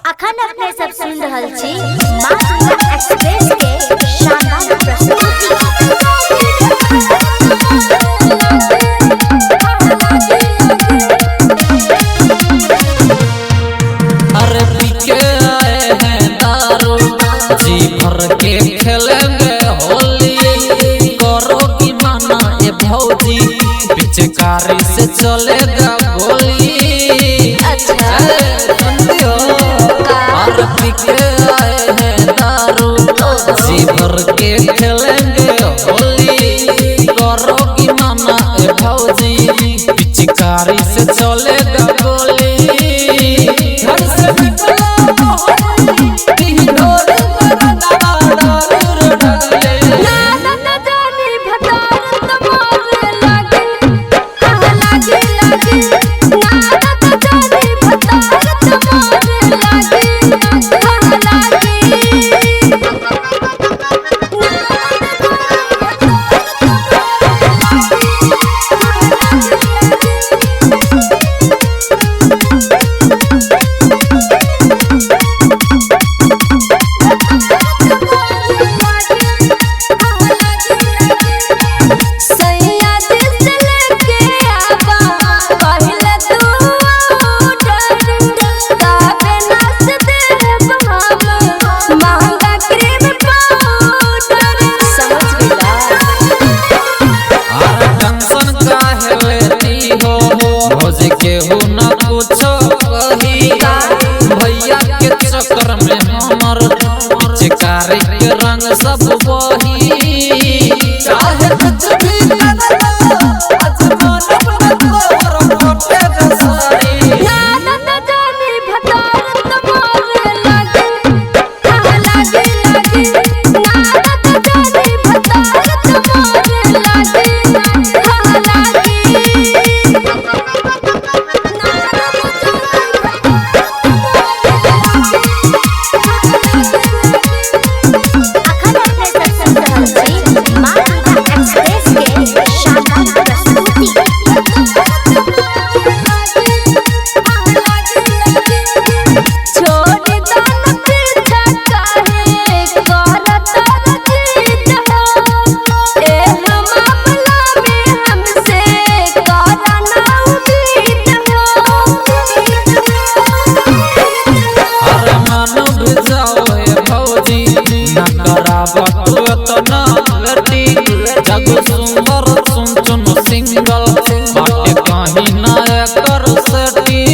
अखन अपने सब सुन रहल छी माँ गंगा एक्सप्रेस के शानदार प्रस्तुति। अरे पी के आए हैं दारू, जी भर के खेलेंगे होली। करो की माना ए भौजी, पिचकारी से चलेगा गोली। अरे पी के आए हैं दारू, जी भर के खेलेंगे होली। करो की माना ए भौजी, पिचकारी से चलेगा गोली। घर से भैया के चक्कर में हमर पिचकारी के रंग सब बही। चाहे कुछ भी जग सुंदर सुन सिंगल बाटे कहीं ना कर सटी।